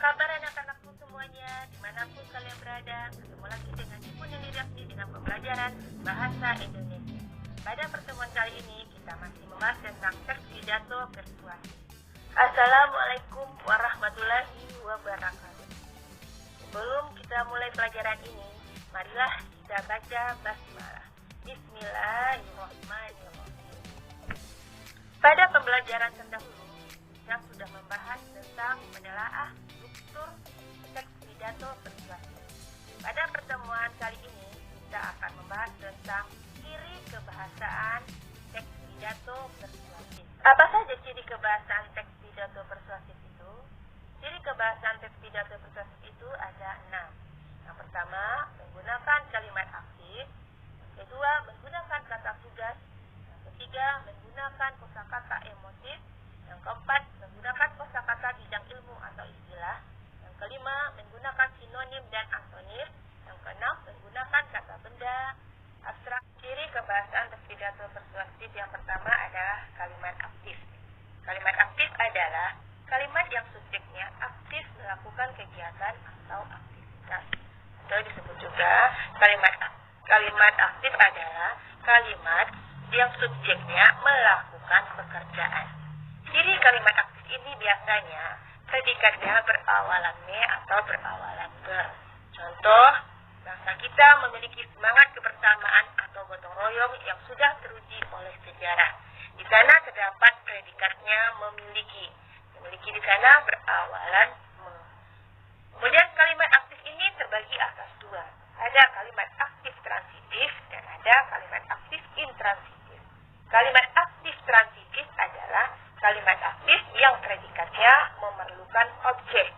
kabar anak-anakku semuanya, dimanapun kalian berada? Ketemu lagi dengan Ibu Neni Rafni dengan pembelajaran Bahasa Indonesia. Pada pertemuan kali ini, kita masih membahas tentang teks pidato persuasi. Assalamualaikum warahmatullahi wabarakatuh. Sebelum kita mulai pelajaran ini, marilah kita baca basmalah. Bismillahirrahmanirrahim. Pada pembelajaran terdahulu, kita sudah membahas tentang menelaah struktur teks pidato persuasi. Pada pertemuan kali ini, kita akan membahas tentang ciri kebahasaan teks pidato persuasif. Apa saja ciri kebahasaan teks pidato persuasif itu? Ciri kebahasaan teks pidato persuasif itu ada 6. Yang pertama, menggunakan kalimat aktif. Yang kedua, menggunakan kata tugas. Yang ketiga, menggunakan kosakata emotif. Yang keempat, menggunakan kosakata bidang ilmu atau istilah. Yang kelima, menggunakan sinonim dan antonim. Yang keenam, menggunakan kata benda abstrak. Ciri kebahasaan teks pidato persuasif yang pertama adalah kalimat aktif. Kalimat aktif adalah kalimat yang subjeknya aktif melakukan kegiatan atau aktivitas. Atau disebut juga kalimat aktif adalah kalimat yang subjeknya melakukan pekerjaan. Ciri kalimat aktif ini biasanya predikatnya berawalan me atau berawalan ber. Contoh, bangsa kita memiliki semangat kebersamaan atau gotong royong yang sudah teruji oleh sejarah. Di sana terdapat predikatnya memiliki. Memiliki di sana berawalan me. Kemudian kalimat aktif ini terbagi atas dua. Ada kalimat aktif transitif dan ada kalimat aktif intransitif. Kalimat aktif transitif adalah kalimat aktif yang predikatnya memerlukan objek.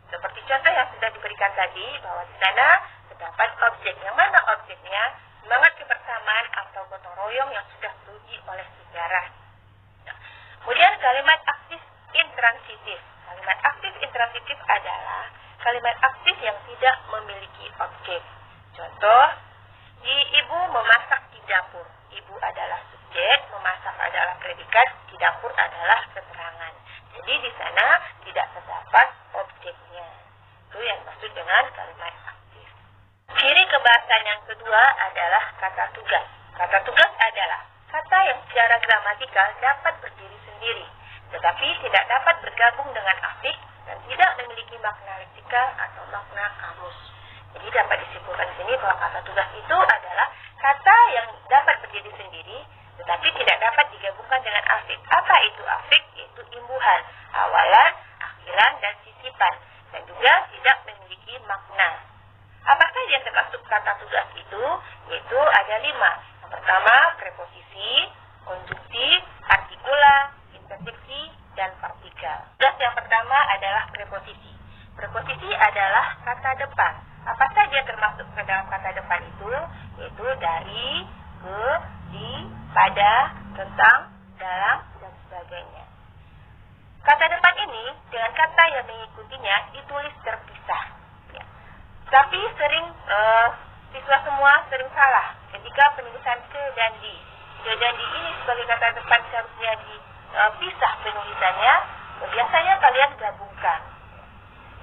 Seperti contoh yang sudah diberikan tadi, bahwa di sana terdapat objek. Yang mana objeknya? Semangat kebersamaan atau gotong royong yang sudah teruji oleh sejarah. Nah, kemudian kalimat aktif intransitif. Kalimat aktif intransitif adalah kalimat aktif yang tidak memiliki objek. Contoh, ibu memasak di dapur. Ibu adalah subjek, memasak adalah predikat, di dapur adalah keterangan. Jadi di sana tidak terdapat objeknya. Itu yang dimaksud dengan kalimat aktif. Ciri kebahasaan yang kedua adalah kata tugas. Kata tugas adalah kata yang secara gramatikal dapat berdiri sendiri, tetapi tidak dapat bergabung dengan afik dan tidak memiliki makna leksikal atau makna kamus. Jadi dapat disimpulkan di sini bahwa kata tugas itu adalah kata yang dapat berdiri sendiri, tetapi tidak dapat digabungkan dengan afik. Apa itu afik? Yaitu imbuhan, awalan, akhiran, dan sisipan, dan juga tidak memiliki makna. Apa saja yang termasuk kata tugas itu? Yaitu ada 5. Yang pertama, preposisi, konjungsi, artikula, interjeksi, dan partikel. Tugas yang pertama adalah preposisi. Preposisi adalah kata depan. Apa saja termasuk ke dalam kata depan itu? Yaitu dari, ke, di, pada, tentang, dalam, dan sebagainya. Kata depan ini dengan kata yang mengikutinya ditulis terpisah. Ya. Tapi sering siswa semua sering salah ketika penulisan ke dan di. Ke dan di ini sebagai kata depan seharusnya dipisah penulisannya. Biasanya kalian gabungkan.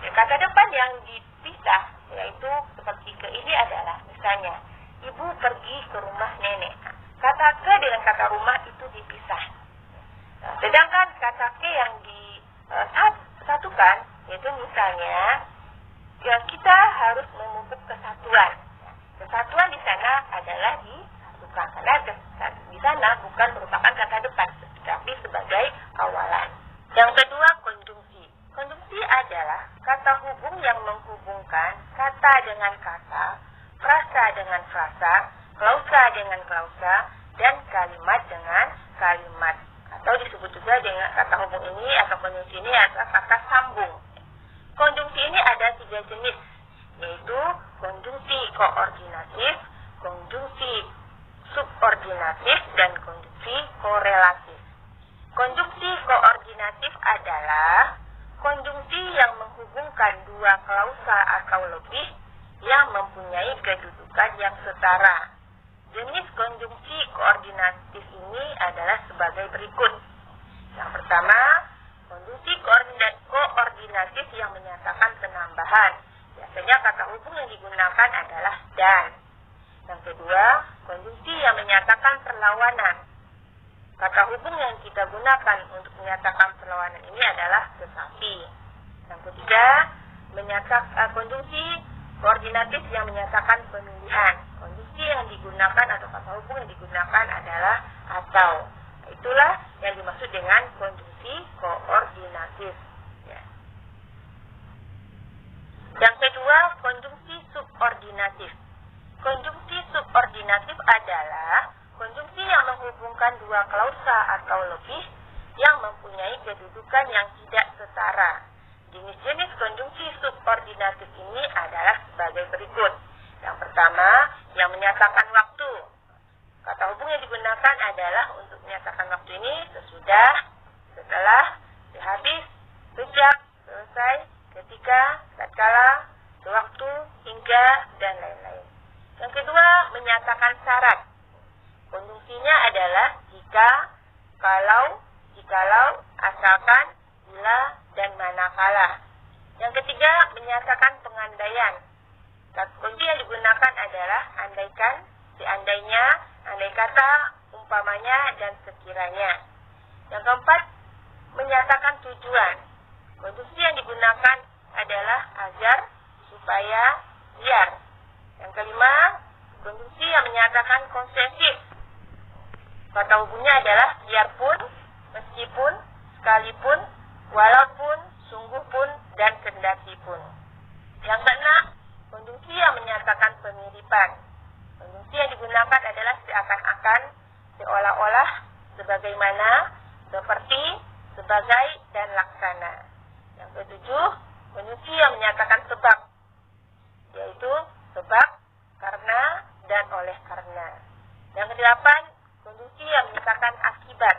Ya, kata depan yang dipisah yaitu seperti ke ini adalah misalnya ibu pergi ke rumah nenek. Nah, kata ke dengan kata rumah itu dipisah. Nah, sedangkan kata ke yang disatukan yaitu misalnya ya, kita harus memupuk kesatuan. Kesatuan di sana adalah disatukan karena di sana bukan merupakan kata depan tetapi sebagai awalan. Yang kedua, konjungsi. Konjungsi adalah kata hubung yang menghubungkan kata dengan kata, frasa dengan frasa, klausa dengan klausa, dan kalimat dengan kalimat. Atau disebut juga dengan kata hubung ini atau konjungsi ini adalah kata sambung. Konjungsi ini ada 3 jenis, yaitu konjungsi koordinatif, konjungsi subordinatif, dan konjungsi korelatif. Konjungsi koordinatif adalah konjungsi yang menghubungkan 2 klausa atau lebih yang mempunyai kedudukan yang setara. Jenis konjungsi koordinatif ini adalah sebagai berikut. Yang pertama, Konjungsi koordinatif yang menyatakan penambahan. Biasanya kata hubung yang digunakan adalah dan. Yang kedua, konjungsi yang menyatakan perlawanan. Kata hubung yang kita gunakan untuk menyatakan perlawanan ini adalah tetapi. Yang ketiga, konjungsi koordinatif yang menyatakan pemilihan. Konjungsi yang digunakan atau kata hubung yang digunakan adalah atau. Itulah yang dimaksud dengan konjungsi koordinatif. Ya. Yang kedua, konjungsi subordinatif. Konjungsi subordinatif adalah konjungsi yang menghubungkan dua klausa atau lebih yang mempunyai kedudukan yang tidak setara. Jenis-jenis konjungsi subordinatif ini adalah sebagai berikut. Yang pertama, yang menyatakan waktu. Kata hubung yang digunakan adalah untuk menyatakan waktu ini sesudah, setelah, sehabis, sejak, selesai, ketika, tatkala, sewaktu, hingga, dan lain-lain. Yang kedua, menyatakan syarat. Konjungsinya adalah jika, kalau, jikalau, asalkan, bila, dan manakala. Yang ketiga, menyatakan pengandaian. Kunci yang digunakan adalah andaikan, seandainya, andai kata, umpamanya, dan sekiranya. Yang keempat, menyatakan tujuan. Konjungsi yang digunakan adalah agar, supaya, biar. Yang kelima, konjungsi yang menyatakan konsensif. Kata hubungnya adalah biarpun, meskipun, sekalipun, walaupun, sungguh pun, dan kendati pun. Yang keenam, konjungsi yang menyatakan pemiripan. Konjungsi yang digunakan adalah seakan-akan, seolah-olah, sebagaimana, seperti, sebagai, dan laksana. Yang ketujuh, konjungsi yang menyatakan sebab, yaitu sebab, karena, dan oleh karena. Yang kedelapan, konjungsi yang menyatakan akibat,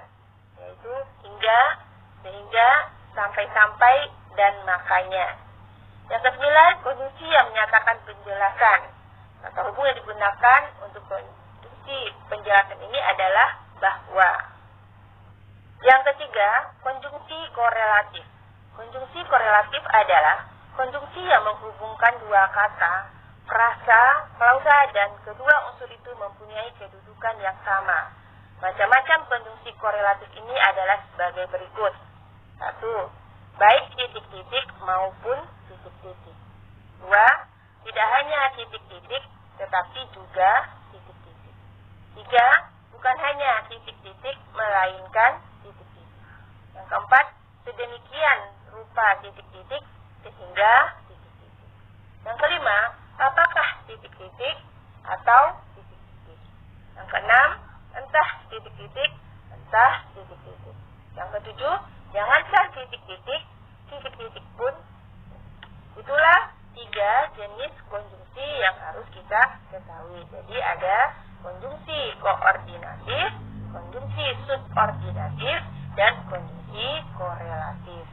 yaitu hingga, sehingga, sampai-sampai, dan makanya. Yang kesembilan, konjungsi yang menyatakan penjelasan. Kata hubung yang digunakan untuk konjungsi penjelasan ini adalah bahwa. Yang ketiga, konjungsi korelatif. Konjungsi korelatif adalah konjungsi yang menghubungkan dua kata, frasa, klausa, dan kedua unsur itu mempunyai kedudukan yang sama. Macam-macam konjungsi korelatif ini adalah sebagai berikut. 1. Baik titik-titik maupun titik-titik. 2. Tidak hanya titik-titik, tetapi juga titik-titik. 3. Bukan hanya titik-titik, melainkan titik-titik. Yang keempat, sedemikian rupa titik-titik, sehingga titik-titik. Yang kelima, apakah titik-titik atau titik-titik. Yang keenam, entah titik-titik, entah titik-titik. Yang ketujuh, janganlah titik-titik, titik-titik pun. Itulah 3 jenis konjungsi yang harus kita ketahui. Jadi ada konjungsi koordinatif, konjungsi subordinatif, dan konjungsi korelatif.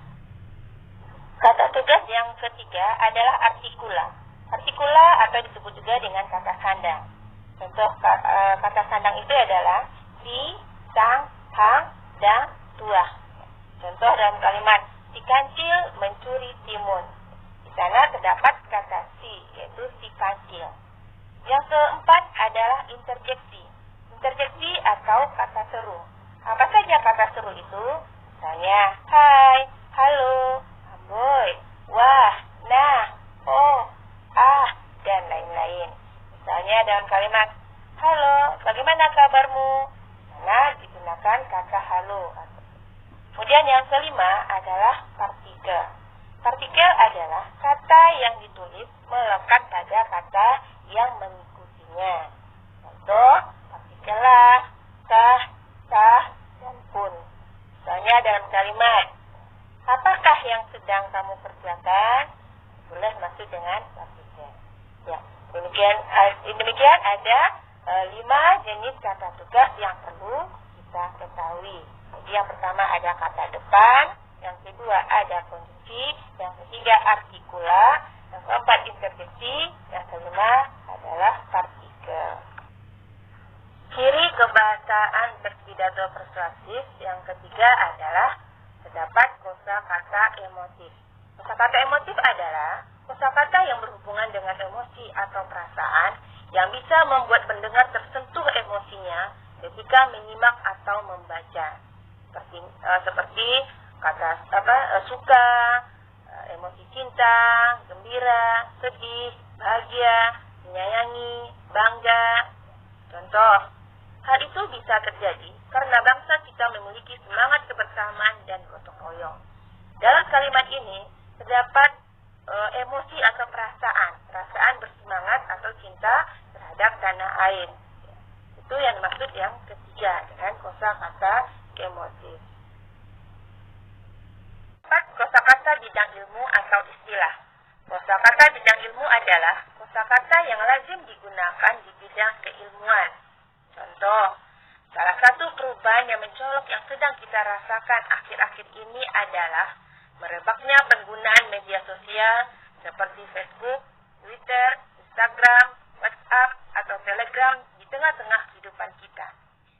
Kata tugas yang ketiga adalah artikula. Artikula atau disebut juga dengan kata sandang. Contoh kata sandang itu adalah si, sang, hang, dan tuah. Contoh dalam kalimat, si kancil mencuri timun. Di sana terdapat kata si, yaitu si kancil. Yang keempat adalah interjeksi. Interjeksi atau kata seru. Apa saja kata seru itu? Misalnya, hai, halo, amboi, wah, nah, oh, ah, dan lain-lain. Misalnya dalam kalimat, halo, bagaimana kabarmu? Nah, digunakan kata halo. Kemudian yang kelima adalah partikel. Partikel adalah kata yang ditulis melekat pada kata yang mengikutinya. Contoh, partikel lah, tah, dan pun. Misalnya dalam kalimat, apakah yang sedang kamu kerjakan? Boleh masuk dengan partikel. Ya, demikian ada 5 jenis kata tugas yang perlu kita ketahui. Jadi yang pertama ada kata depan, yang kedua ada konjungsi, yang ketiga artikula, yang keempat interjeksi, yang kelima adalah partikel. Ciri kebahasaan teks pidato persuasif yang ketiga adalah terdapat kosakata emotif. Kosakata emotif adalah kosakata yang berhubungan dengan emosi atau perasaan yang bisa membuat pendengar tersentuh emosinya ketika menyimak atau membaca. Seperti kata suka, emosi cinta, gembira, sedih, bahagia, menyayangi, bangga. Contoh, hal itu bisa terjadi karena bangsa kita memiliki semangat kebersamaan dan gotong royong. Dalam kalimat ini terdapat emosi atau perasaan bersemangat atau cinta terhadap tanah air. Itu yang dimaksud yang ketiga dengan kosakata emotif. Kosakata bidang ilmu atau istilah. Kosakata bidang ilmu adalah kosakata yang lazim digunakan di bidang keilmuan. Contoh, salah satu perubahan yang mencolok yang sedang kita rasakan akhir-akhir ini adalah merebaknya penggunaan media sosial seperti Facebook, Twitter, Instagram, WhatsApp, atau Telegram di tengah-tengah kehidupan kita.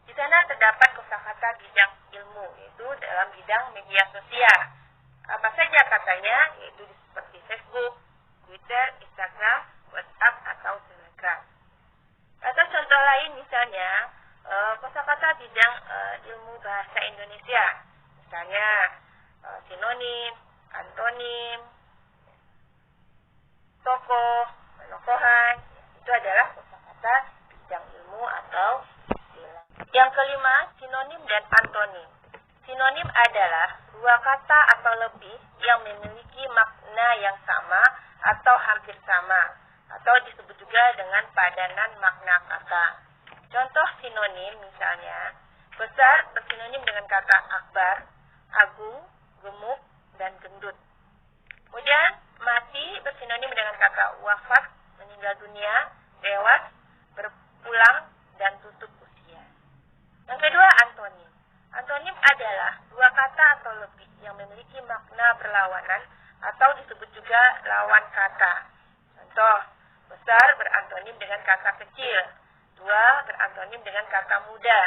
Di sana terdapat kosakata bidang ilmu, yaitu dalam bidang media sosial. Apa saja katanya, yaitu seperti Facebook, Twitter, Instagram, WhatsApp, atau Telegram. Atau contoh lain misalnya, kosakata bidang ilmu bahasa Indonesia. Misalnya, sinonim, antonim, tokoh, penokohan, itu adalah kosakata bidang ilmu atau istilah. Yang kelima, sinonim dan antonim. Sinonim adalah dua kata atau lebih yang memiliki makna yang sama atau hampir sama, atau disebut juga dengan padanan makna kata. Contoh sinonim misalnya, besar bersinonim dengan kata akbar, agung, gemuk, dan gendut. Kemudian, mati bersinonim dengan kata wafat, meninggal dunia, tewas, berpulang, dan tutup usia. Yang kedua, antonim. Antonim adalah dua kata atau lebih yang memiliki makna berlawanan atau disebut juga lawan kata. Contoh, besar berantonim dengan kata kecil, tua berantonim dengan kata muda,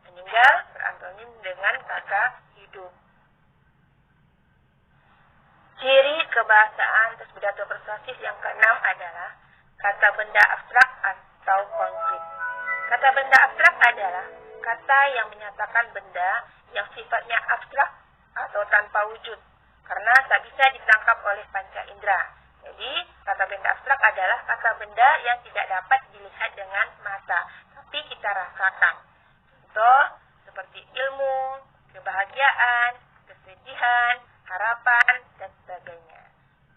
meninggal berantonim dengan kata hidup. Ciri kebahasaan terus pidato persuasif yang keenam adalah kata benda abstrak atau konkret. Kata benda abstrak adalah kata yang menyatakan benda yang sifatnya abstrak atau tanpa wujud, karena tak bisa ditangkap oleh panca indera. Jadi, kata benda abstrak adalah kata benda yang tidak dapat dilihat dengan mata, tapi kita rasakan. Contoh, seperti ilmu, kebahagiaan, kesedihan, harapan, dan sebagainya.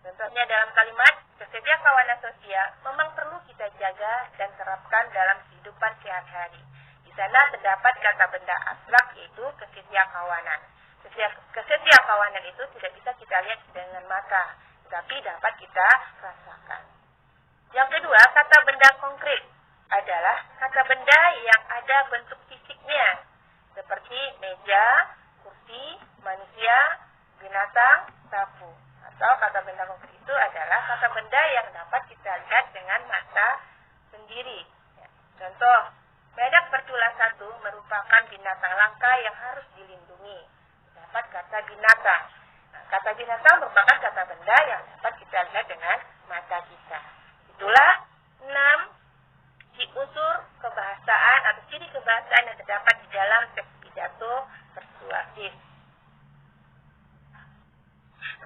Contohnya dalam kalimat, kesetia kawanan sosial memang perlu kita jaga dan terapkan dalam kehidupan sehari-hari. Di sana terdapat kata benda abstrak yaitu kesetia kawanan. Kesetia kawanan itu tidak bisa kita lihat dengan mata, tapi dapat kita rasakan. Yang kedua, kata benda konkret adalah kata benda yang ada bentuk fisiknya, seperti meja, kursi, manusia, binatang, sapu. Atau kata benda konkret itu adalah kata benda yang dapat kita lihat dengan mata sendiri. Contoh, badak bertulang satu merupakan binatang langka yang harus dilindungi. Dapat kata binatang. Nah, kata binatang merupakan kata benda yang dapat kita lihat dengan mata kita. Itulah 6 unsur kebahasaan atau ciri kebahasaan yang terdapat di dalam teks pidato persuasif.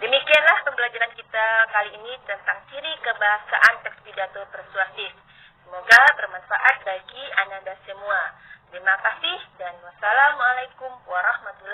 Demikianlah pembelajaran kita kali ini tentang ciri kebahasaan teks pidato persuasif. Semoga bermanfaat bagi Ananda semua. Terima kasih dan wassalamualaikum warahmatullahi wabarakatuh.